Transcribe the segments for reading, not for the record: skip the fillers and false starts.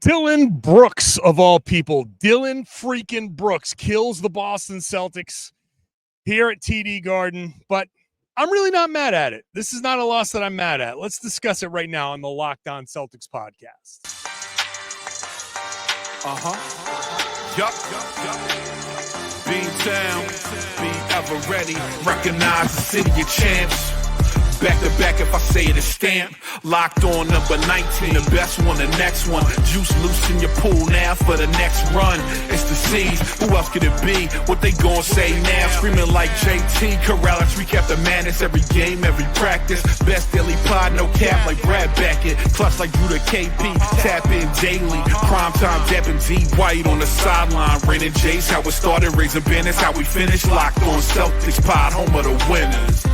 Dillon Brooks, of all people, Dillon freaking Brooks kills the Boston Celtics here at TD Garden, but I'm really not mad at it. This is not a loss that I'm mad at. Let's discuss it right now on the Locked On Celtics podcast. Yup. Beantown, be ever ready. Recognize the city of champs. Back to back, if I say it, it's stamp. Locked on number 19, the best one, the next one. Juice loose in your pool now for the next run. It's the C's, who else could it be? What they gon' say now? Screaming like JT Karalis, recap the madness every game, every practice. Best daily pod, no cap like Brad Beckett. Clutch like Drew to KP, tap in daily. Primetime dapping D White on the sideline. Raining Jace, how it started, raising business, how we finished. Locked on Celtics pod, home of the winners.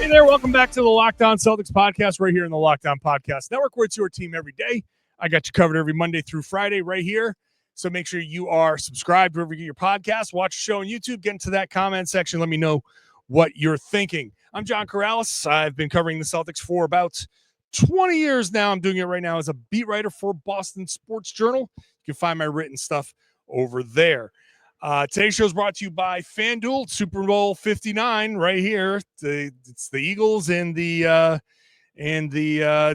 Hey there, welcome back to the Locked On Celtics podcast right here in the Locked On Podcast Network, where it's your team every day. I got you covered every Monday through Friday right here. So make sure you are subscribed wherever you get your podcast. Watch the show on YouTube. Get into that comment section. Let me know what you're thinking. I'm John Karalis. I've been covering the Celtics for about 20 years now. I'm doing it right now as a beat writer for Boston Sports Journal. You can find my written stuff over there. Today's show is brought to you by FanDuel, Super Bowl 59 right here. It's the Eagles and the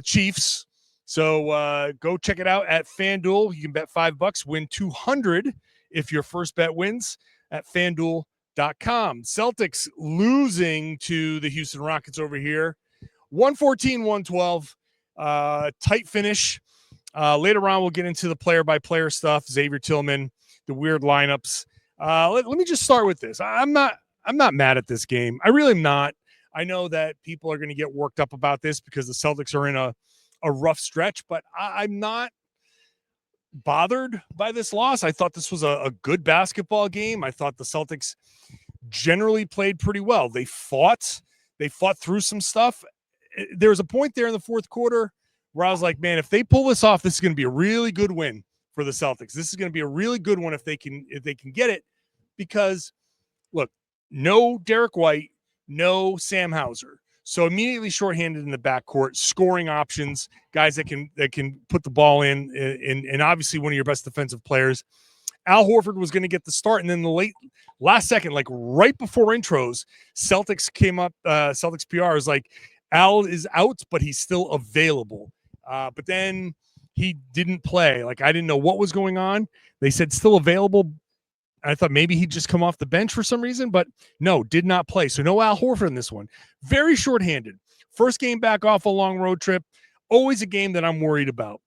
Chiefs. So go check it out at FanDuel. You can bet $5, win $200 if your first bet wins at FanDuel.com. Celtics losing to the Houston Rockets over here. 114-112. Tight finish. Later on, we'll get into the player-by-player stuff. Xavier Tillman, the weird lineups. Let me just start with this. I'm not mad at this game. I really am not. I know that people are going to get worked up about this because the Celtics are in a rough stretch, but I'm not bothered by this loss. I thought this was a good basketball game. I thought the Celtics generally played pretty well. They fought through some stuff. There was a point there in the fourth quarter where I was like, man, if they pull this off, this is going to be a really good win for the Celtics. This is going to be a really good one if they can get it, because look, no Derek White, no Sam Hauser. So immediately shorthanded in the backcourt, scoring options, guys that can put the ball in, and obviously one of your best defensive players. Al Horford was going to get the start, and then the last second, like right before intros, Celtics came up. Celtics PR was like, Al is out, but he's still available. But then he didn't play. Like, I didn't know what was going on. They said still available. I thought maybe he'd just come off the bench for some reason, but no, did not play. So no Al Horford in this one. Very shorthanded. First game back off a long road trip. Always a game that I'm worried about.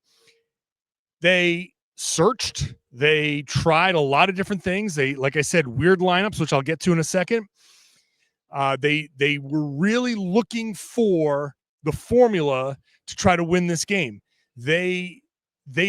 They searched. They tried a lot of different things. They, like I said, weird lineups, which I'll get to in a second. They were really looking for the formula to try to win this game. They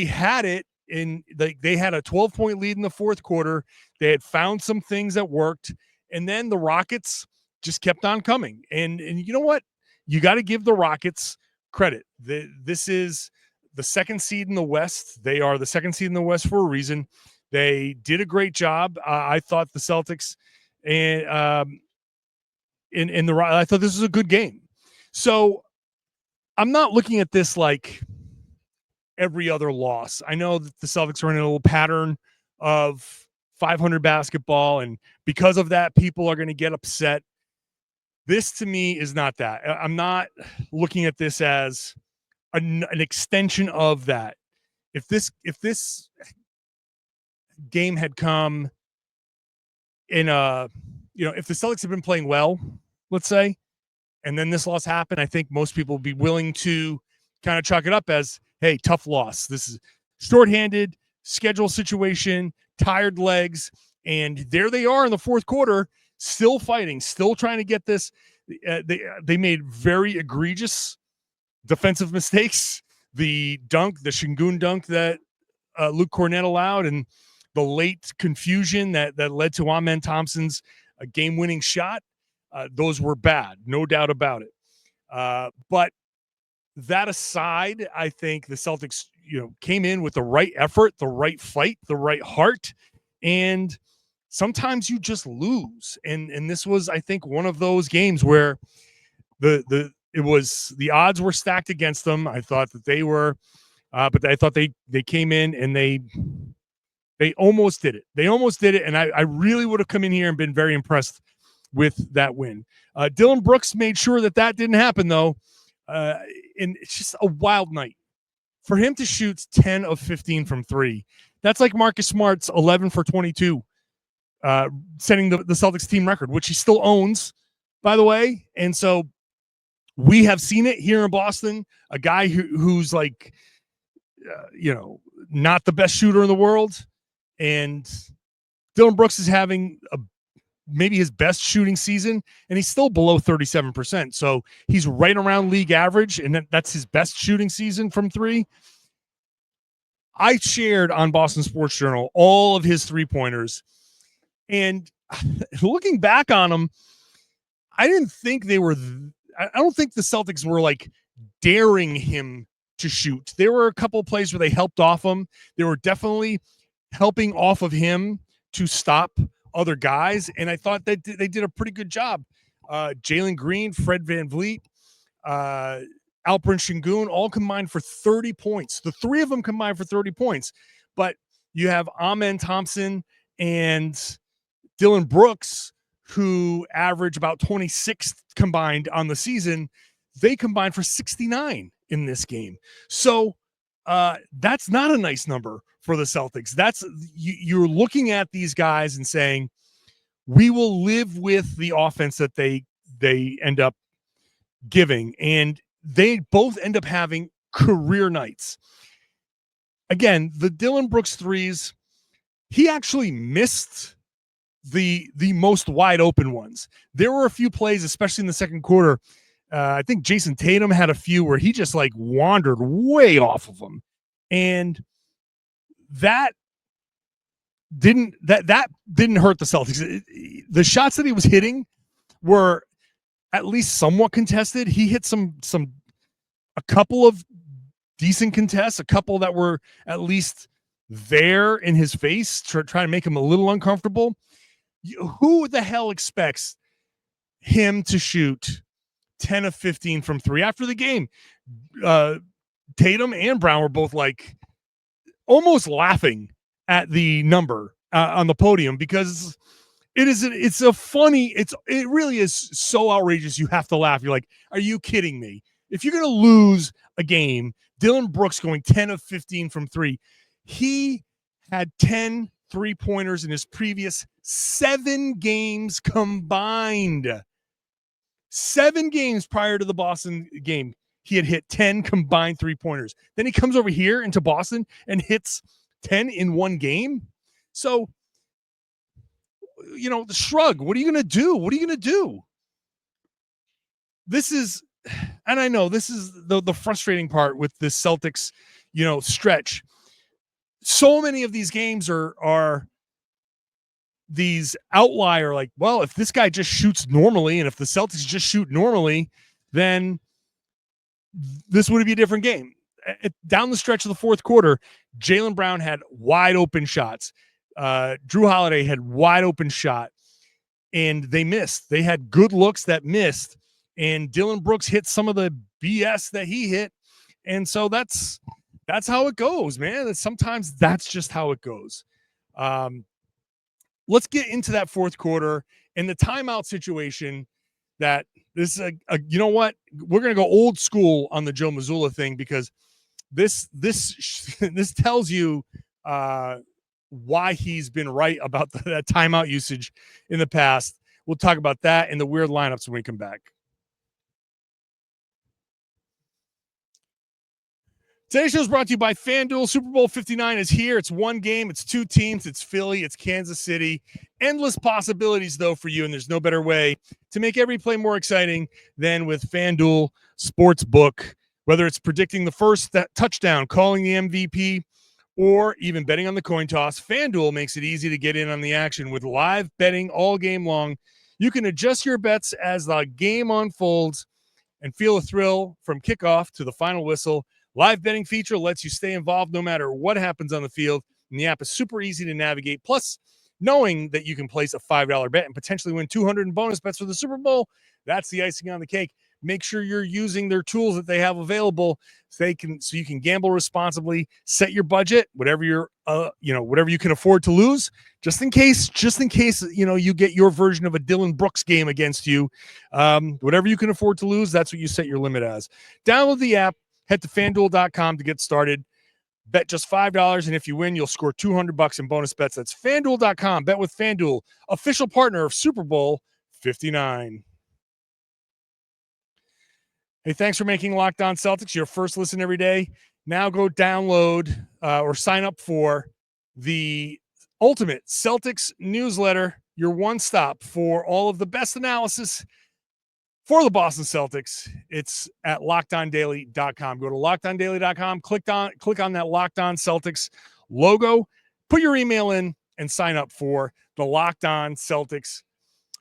had it in, they had a 12-point lead in the fourth quarter. They had found some things that worked, and then the Rockets just kept on coming. And you know what? You got to give the Rockets credit. This is the second seed in the West. They are the second seed in the West for a reason. They did a great job. I thought the Celtics and I thought this was a good game. So I'm not looking at this like every other loss. I know that the Celtics are in a little pattern of 500 basketball, and because of that, people are going to get upset. This, to me, is not that. I'm not looking at this as an extension of that. If this game had come in if the Celtics had been playing well, let's say, and then this loss happened, I think most people would be willing to kind of chalk it up as, hey, tough loss. This is shorthanded, schedule situation, tired legs, and there they are in the fourth quarter, still fighting, still trying to get this. They made very egregious defensive mistakes. The Şengün dunk that Luke Kornet allowed, and the late confusion that led to Amen Thompson's game-winning shot, those were bad, no doubt about it. But that aside, I think the Celtics, came in with the right effort, the right fight, the right heart, and sometimes you just lose. And this was, I think, one of those games where the odds were stacked against them. I thought that they were But I thought they came in and they almost did it. They almost did it, and I really would have come in here and been very impressed with that win. Dillon Brooks made sure that didn't happen, though, and it's just a wild night. For him to shoot 10 of 15 from three, that's like Marcus Smart's 11 for 22, setting the Celtics team record, which he still owns, by the way. And so we have seen it here in Boston, a guy who's like, not the best shooter in the world. And Dillon Brooks is having maybe his best shooting season, and he's still below 37%. So he's right around league average, and that's his best shooting season from three. I shared on Boston Sports Journal all of his three-pointers, and looking back on them, I didn't think they were I don't think the Celtics were like daring him to shoot. There were a couple of plays where they helped off him. They were definitely helping off of him to stop other guys, and I thought that they did a pretty good job. Jaylen Green, Fred VanVleet, Alperen Şengün all combined for 30 points. The three of them combined for 30 points, but you have Amen Thompson and Dillon Brooks, who average about 26 combined on the season. They combined for 69 in this game. So that's not a nice number for the Celtics. That's you're looking at these guys and saying, we will live with the offense that they end up giving, and they both end up having career nights. Again, the Dillon Brooks threes, he actually missed the most wide open ones. There were a few plays, especially in the second quarter. I think Jayson Tatum had a few where he just like wandered way off of them, and that didn't hurt the Celtics. The shots that he was hitting were at least somewhat contested. He hit a couple of decent contests, a couple that were at least there in his face, trying to make him a little uncomfortable. Who the hell expects him to shoot 10 of 15 from three after the game? Tatum and Brown were both like almost laughing at the number on the podium, because it really is so outrageous. You have to laugh. You're like, are you kidding me? If you're going to lose a game, Dillon Brooks going 10 of 15 from three, he had 10 3-pointers in his previous 7 games combined. 7 games prior to the Boston game, he had hit 10 combined 3-pointers. Then he comes over here into Boston and hits 10 in one game. So, the shrug. What are you going to do? What are you going to do? This is, and I know this is the frustrating part with this Celtics, stretch. So many of these games are these outlier, like, well, if this guy just shoots normally, and if the Celtics just shoot normally, then this would be a different game. Down the stretch of the fourth quarter, Jaylen Brown had wide open shots. Drew Holiday had wide open shot, and they missed. They had good looks that missed, and Dillon Brooks hit some of the BS that he hit. And so that's how it goes, man. Sometimes that's just how it goes. Let's get into that fourth quarter and the timeout situation. That this is you know what? We're going to go old school on the Joe Mazzulla thing, because this tells you why he's been right about that timeout usage in the past. We'll talk about that and the weird lineups when we come back. Today's show is brought to you by FanDuel. Super Bowl 59 is here. It's one game. It's 2 teams. It's Philly. It's Kansas City. Endless possibilities, though, for you, and there's no better way to make every play more exciting than with FanDuel Sportsbook. Whether it's predicting the first touchdown, calling the MVP, or even betting on the coin toss, FanDuel makes it easy to get in on the action with live betting all game long. You can adjust your bets as the game unfolds and feel a thrill from kickoff to the final whistle. Live betting feature lets you stay involved no matter what happens on the field, and the app is super easy to navigate. Plus, knowing that you can place a $5 bet and potentially win $200 in bonus bets for the Super Bowl, that's the icing on the cake. make sure you're using their tools that they have available so you can gamble responsibly, set your budget, whatever whatever you can afford to lose, just in case, you get your version of a Dillon Brooks game against you. Whatever you can afford to lose, that's what you set your limit as. Download the app, head to FanDuel.com to get started. Bet just $5, and if you win, you'll score $200 in bonus bets. That's FanDuel.com. Bet with FanDuel, official partner of Super Bowl 59. Hey, thanks for making Locked On Celtics your first listen every day. Now go download or sign up for the Ultimate Celtics newsletter, your one stop for all of the best analysis for the Boston Celtics. It's at LockedOnDaily.com. Go to LockedOnDaily.com, click on that Locked On Celtics logo, put your email in, and sign up for the Locked On Celtics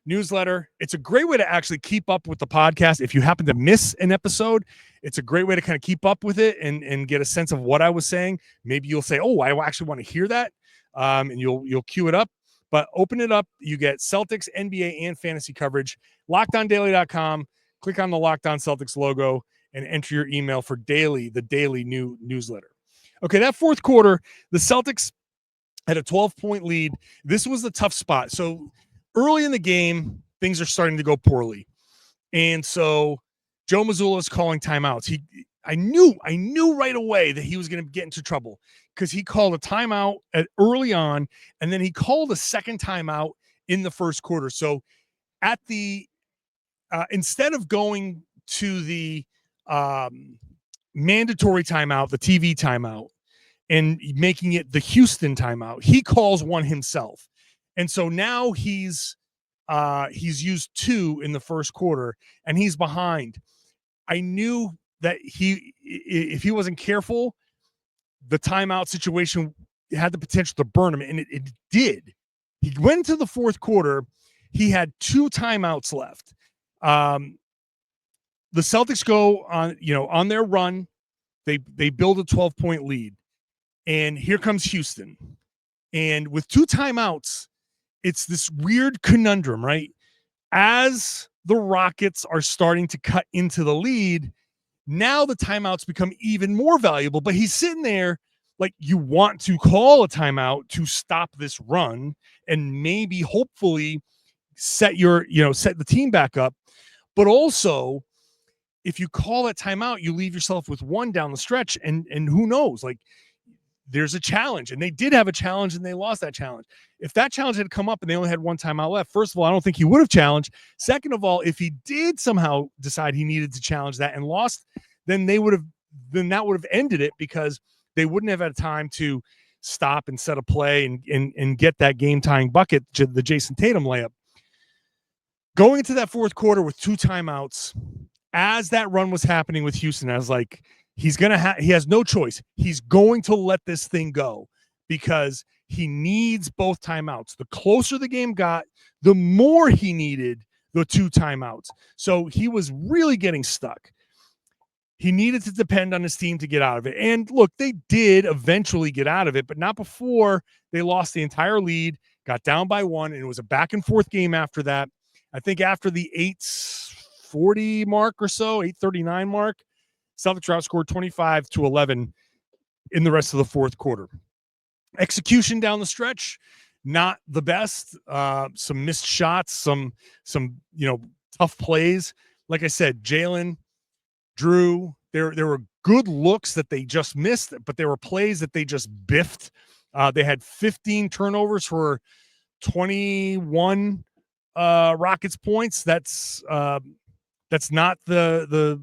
newsletter. It's a great way to actually keep up with the podcast. If you happen to miss an episode, it's a great way to kind of keep up with it and get a sense of what I was saying. Maybe you'll say, oh, I actually want to hear that. And you'll queue it up. But open it up. You get Celtics, NBA, and fantasy coverage. LockedOnDaily.com. Click on the Locked On Celtics logo and enter your email for the daily new newsletter. Okay, that fourth quarter, the Celtics had a 12-point lead. This was the tough spot. So early in the game, things are starting to go poorly. And so Joe Mazzulla is calling timeouts. I knew right away that he was going to get into trouble because he called a timeout early on, and then he called a second timeout in the first quarter. So at the instead of going to the mandatory timeout, the TV timeout, and making it the Houston timeout, he calls one himself. And so now he's used two in the first quarter, and he's behind. I knew that if he wasn't careful, the timeout situation had the potential to burn him, and it did. He went into the fourth quarter. He had two timeouts left. The Celtics go on their run. They build a 12-point lead, and here comes Houston. And with two timeouts, it's this weird conundrum, right? As the Rockets are starting to cut into the lead, now the timeouts become even more valuable, but he's sitting there like, you want to call a timeout to stop this run and maybe hopefully set the team back up. But also, if you call that timeout, you leave yourself with one down the stretch, and who knows, like, there's a challenge, and they did have a challenge and they lost that challenge. If that challenge had come up and they only had one timeout left, first of all, I don't think he would have challenged. Second of all, if he did somehow decide he needed to challenge that and lost, then that would have ended it, because they wouldn't have had time to stop and set a play and get that game tying bucket, the Jayson Tatum layup. Going into that fourth quarter with two timeouts, as that run was happening with Houston, I was like, he has no choice. He's going to let this thing go because he needs both timeouts. The closer the game got, the more he needed the two timeouts. So he was really getting stuck. He needed to depend on his team to get out of it. And look, they did eventually get out of it, but not before they lost the entire lead, got down by one, and it was a back and forth game after that. I think after the 8:40 mark or so, 8:39 mark, Celtics outscored 25-11 in the rest of the fourth quarter. Execution down the stretch, not the best. Some missed shots, some tough plays. Like I said, Jaylen, Drew, there were good looks that they just missed, but there were plays that they just biffed. They had 15 turnovers for 21 Rockets points. That's not the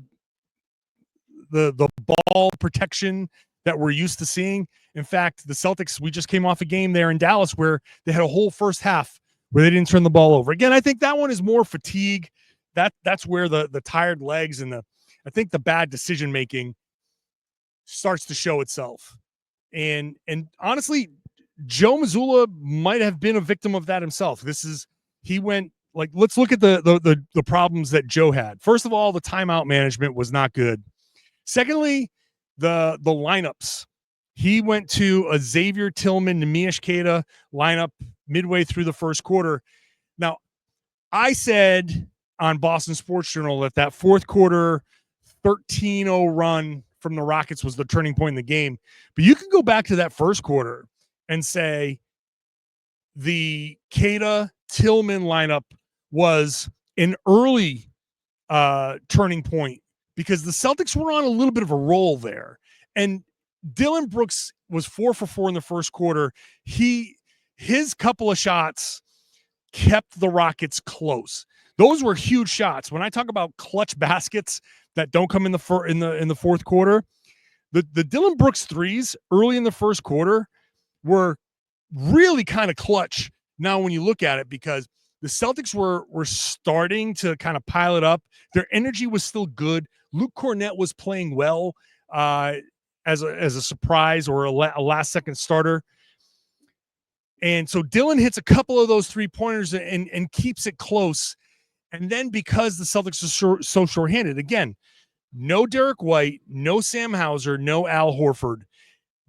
ball protection that we're used to seeing. In fact, the Celtics, we just came off a game there in Dallas where they had a whole first half where they didn't turn the ball over. Again, I think that one is more fatigue. That's where the tired legs and I think the bad decision making starts to show itself. And honestly, Joe Mazzulla might have been a victim of that himself. He went, like, let's look at the problems that Joe had. First of all, the timeout management was not good. Secondly, the lineups. He went to a Xavier Tillman, Nemish Queta lineup midway through the first quarter. Now, I said on Boston Sports Journal that fourth quarter 13-0 run from the Rockets was the turning point in the game. But you can go back to that first quarter and say the Kata Tillman lineup was an early turning point because the Celtics were on a little bit of a roll there. And Dillon Brooks was 4 for 4 in the first quarter. His couple of shots kept the Rockets close. Those were huge shots. When I talk about clutch baskets that don't come in the fourth quarter, the Dillon Brooks threes early in the first quarter were really kind of clutch now when you look at it, because the Celtics were starting to kind of pile it up. Their energy was still good. Luke Kornet was playing well as a surprise or a last second starter. And so Dillon hits a couple of those 3-pointers and keeps it close. And then because the Celtics are so shorthanded, again, no Derek White, no Sam Hauser, no Al Horford.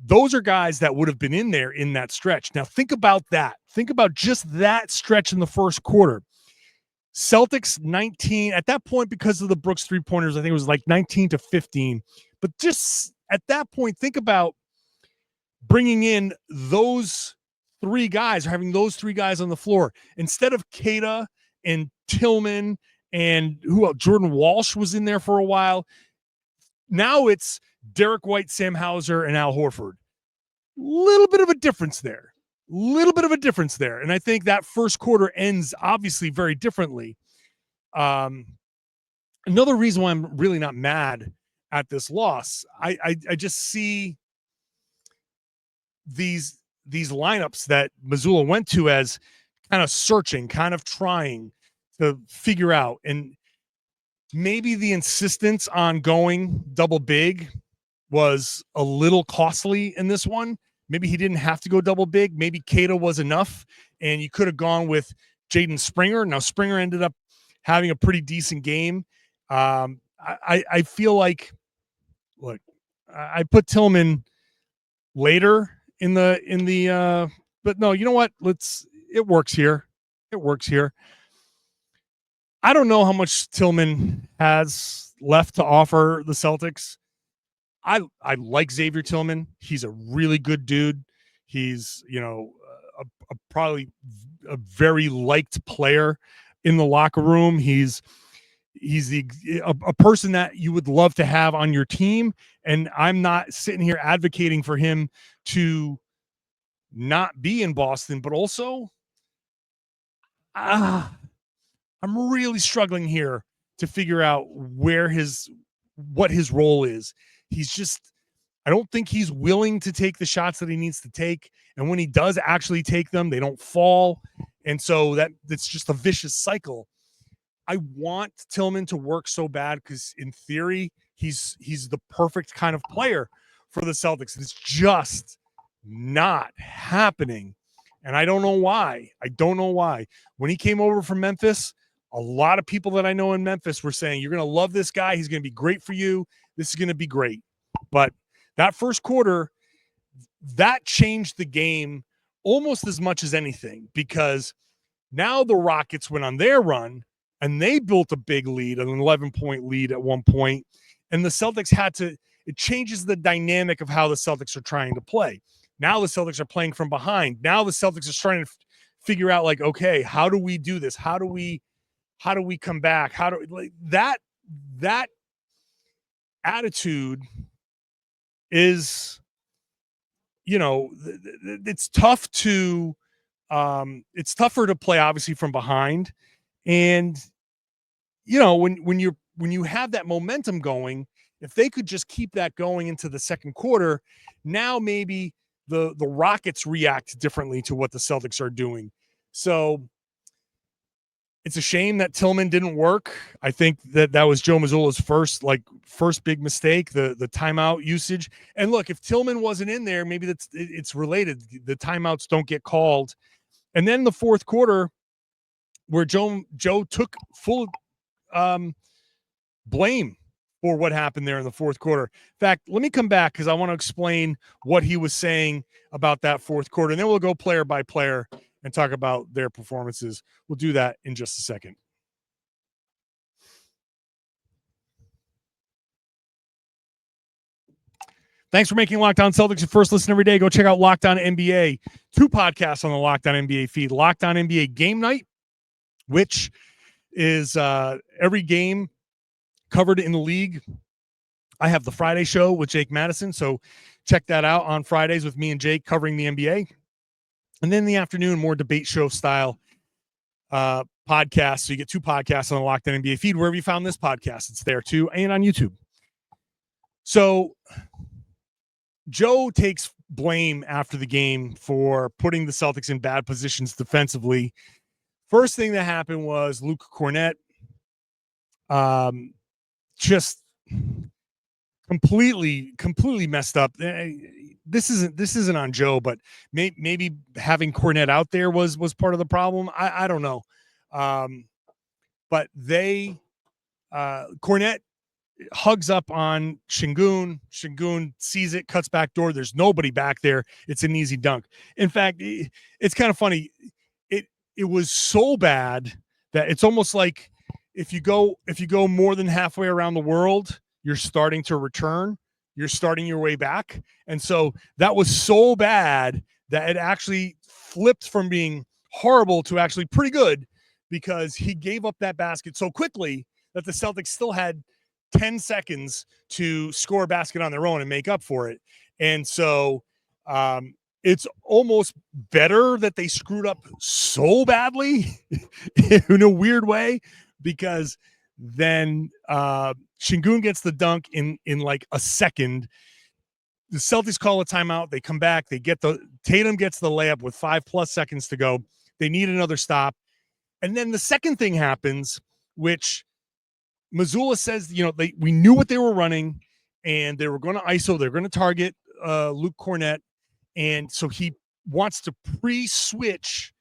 Those are guys that would have been in there in that stretch. Now think about that. Think about just that stretch in the first quarter. Celtics 19 at that point, because of the Brooks 3-pointers, I think it was like 19-15. But just at that point, think about bringing in those 3 guys, or having those 3 guys on the floor instead of Kata and Tillman and who else? Jordan Walsh was in there for a while. Now it's Derek White, Sam Hauser, and Al Horford. Little bit of a difference there. And I think that first quarter ends obviously very differently. Another reason why I'm really not mad at this loss, I just see these lineups that Mazzulla went to as kind of searching, kind of trying to figure out. And maybe the insistence on going double big was a little costly in this one. Maybe he didn't have to go double big. Maybe Kata was enough, and you could have gone with Jaden Springer. Now, Springer ended up having a pretty decent game. I feel like, look, I put Tillman later in the but no, you know what? It works here. I don't know how much Tillman has left to offer the Celtics. I like Xavier Tillman. He's a really good dude. He's, probably a very liked player in the locker room. He's a person that you would love to have on your team. And I'm not sitting here advocating for him to not be in Boston, but also I'm really struggling here to figure out what his role is. I don't think he's willing to take the shots that he needs to take. And when he does actually take them, they don't fall. And so that's just a vicious cycle. I want Tillman to work so bad because in theory, he's the perfect kind of player for the Celtics. It's just not happening. And I don't know why. When he came over from Memphis, a lot of people that I know in Memphis were saying, you're going to love this guy. He's going to be great for you. This is going to be great. But that first quarter, that changed the game almost as much as anything, because now the Rockets went on their run and they built a big lead, an 11-point lead at one point, and the Celtics it changes the dynamic of how the Celtics are trying to play. Now the Celtics are playing from behind. Now the Celtics are trying to figure out, like, okay, how do we do this? How do we come back? That attitude is, it's tough to it's tougher to play obviously from behind. And when you have that momentum going, if they could just keep that going into the second quarter, now maybe the Rockets react differently to what the Celtics are doing. So it's a shame that Tillman didn't work. I think that was Joe Mazzulla's first big mistake, the timeout usage. And look, if Tillman wasn't in there, maybe it's related. The timeouts don't get called. And then the fourth quarter, where Joe took full blame for what happened there in the fourth quarter. In fact, let me come back because I want to explain what he was saying about that fourth quarter. And then we'll go player by player and talk about their performances. We'll do that in just a second. Thanks for making Locked On Celtics your first listen every day. Go check out Locked On NBA. 2 podcasts on the Locked On NBA feed. Locked On NBA Game Night, which is every game covered in the league. I have the Friday show with Jake Madison, so check that out on Fridays with me and Jake covering the NBA. And then in the afternoon, more debate show style podcasts. So you get 2 podcasts on the Locked On NBA feed. Wherever you found this podcast, it's there too, and on YouTube. So Joe takes blame after the game for putting the Celtics in bad positions defensively. First thing that happened was Luke Kornet just completely messed up. This isn't on Joe, but maybe having Kornet out there was part of the problem. I don't know. But Kornet hugs up on Şengün. Şengün sees it, cuts back door. There's nobody back there. It's an easy dunk. In fact, it's kind of funny. It was so bad that it's almost like if you go more than halfway around the world, you're starting to return. You're starting your way back. And so that was so bad that it actually flipped from being horrible to actually pretty good, because he gave up that basket so quickly that the Celtics still had 10 seconds to score a basket on their own and make up for it. And so it's almost better that they screwed up so badly in a weird way, because then Şengün gets the dunk in like a second. The Celtics call a timeout. They come back. Tatum gets the layup with 5+ seconds to go. They need another stop. And then the second thing happens, which Mazzulla says, we knew what they were running, and they were going to ISO. They're going to target Luke Kornet. And so he wants to pre-switch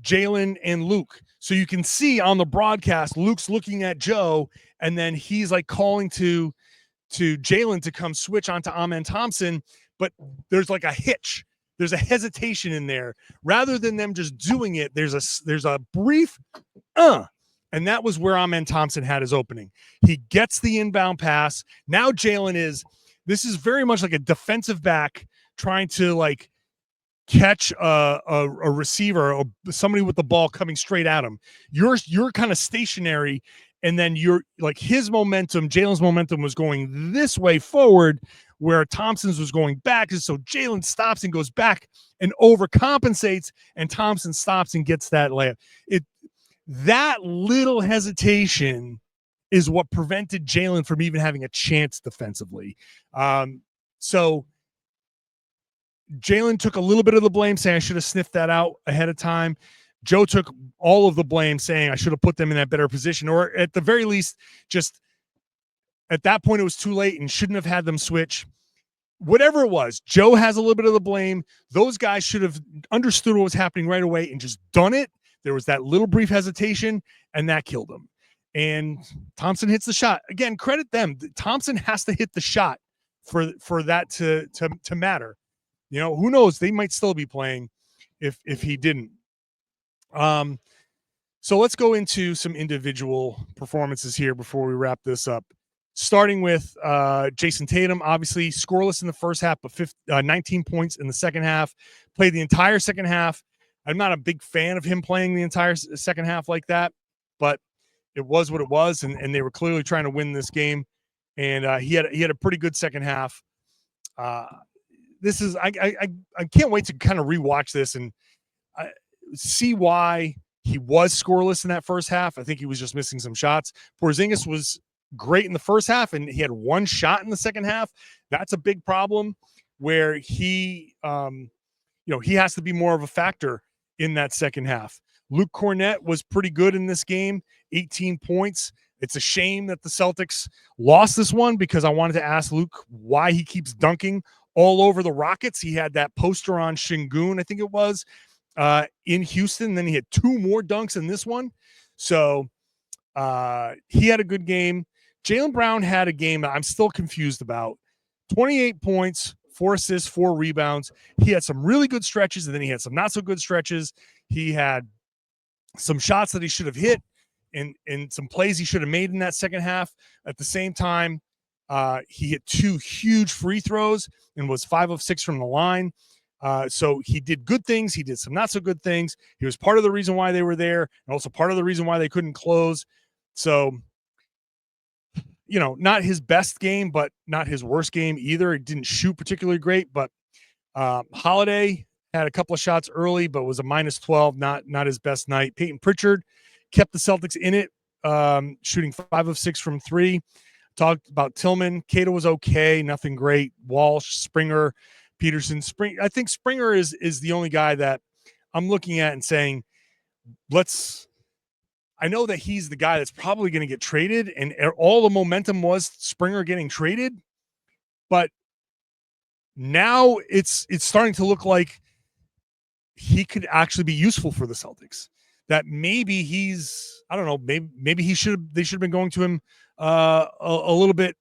Jaylen and Luke. So you can see on the broadcast, Luke's looking at Joe, and then he's like calling to Jaylen to come switch onto Thompson, but there's like a hitch. There's a hesitation in there. Rather than them just doing it, there's a brief and that was where Thompson had his opening. He gets the inbound pass. Now this is very much like a defensive back trying to like catch a receiver or somebody with the ball coming straight at him. You're kind of stationary, and then you're like Jaylen's momentum was going this way forward, where Thompson's was going back. And so Jaylen stops and goes back and overcompensates, and Thompson stops and gets that layup. That little hesitation is what prevented Jaylen from even having a chance defensively. So Jaylen took a little bit of the blame, saying I should have sniffed that out ahead of time. Joe took all of the blame, saying I should have put them in that better position, or at the very least, just at that point, it was too late and shouldn't have had them switch. Whatever it was, Joe has a little bit of the blame. Those guys should have understood what was happening right away and just done it. There was that little brief hesitation, and that killed them. And Thompson hits the shot. Again, credit them. Thompson has to hit the shot for that to matter. Who knows? They might still be playing if he didn't. So let's go into some individual performances here before we wrap this up. Starting with Jayson Tatum, obviously scoreless in the first half, but 19 points in the second half. Played the entire second half. I'm not a big fan of him playing the entire second half like that, but it was what it was, and they were clearly trying to win this game. And he had a pretty good second half. This is I can't wait to kind of rewatch this and see why he was scoreless in that first half. I think he was just missing some shots. Porzingis was great in the first half, and he had one shot in the second half. That's a big problem, where he has to be more of a factor in that second half. Luke Kornet was pretty good in this game, 18 points. It's a shame that the Celtics lost this one, because I wanted to ask Luke why he keeps dunking all over the Rockets. He had that poster on Şengün, I think it was, in Houston. Then he had 2 more dunks in this one. So he had a good game. Jaylen Brown had a game that I'm still confused about. 28 points, 4 assists, 4 rebounds. He had some really good stretches, and then he had some not so good stretches. He had some shots that he should have hit and some plays he should have made in that second half. At the same time, He hit 2 huge free throws and was 5 of 6 from the line. So he did good things. He did some not so good things. He was part of the reason why they were there and also part of the reason why they couldn't close. So, not his best game, but not his worst game either. He didn't shoot particularly great, but Holiday had a couple of shots early, but was a -12, not his best night. Peyton Pritchard kept the Celtics in it, shooting 5 of 6 from 3. Talked about Tillman. Cato was okay, nothing great. Walsh, Springer, Peterson. I think Springer is the only guy that I'm looking at and saying, I know that he's the guy that's probably going to get traded, and all the momentum was Springer getting traded, but now it's starting to look like he could actually be useful for the Celtics. That maybe I don't know, maybe they should have been going to him a little bit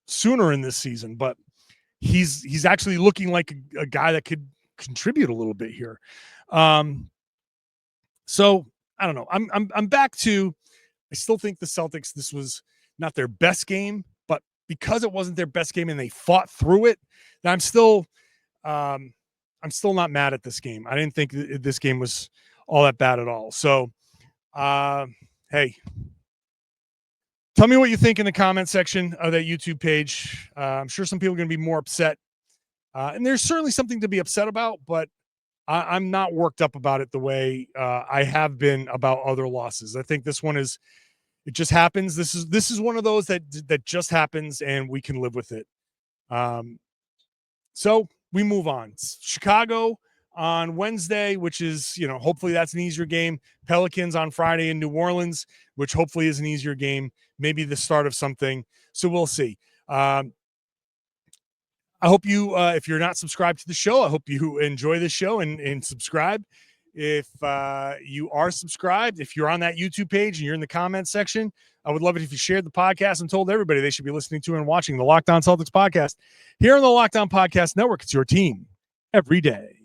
sooner in this season, but he's actually looking like a guy that could contribute a little bit here. So I don't know. I'm back to, I still think the Celtics, this was not their best game, but because it wasn't their best game and they fought through it, I'm still not mad at this game. I didn't think this game was all that bad at all. So, hey, tell me what you think in the comment section of that YouTube page. I'm sure some people are going to be more upset. And there's certainly something to be upset about, but I'm not worked up about it the way I have been about other losses. I think this one it just happens. This is one of those that just happens and we can live with it. So we move on. Chicago on Wednesday, which is, hopefully that's an easier game. Pelicans on Friday in New Orleans, which hopefully is an easier game, maybe the start of something. So we'll see. I hope you, if you're not subscribed to the show, I hope you enjoy the show and subscribe. If you are subscribed, if you're on that YouTube page and you're in the comments section, I would love it if you shared the podcast and told everybody they should be listening to and watching the Locked On Celtics podcast here on the Locked On Podcast Network. It's your team every day.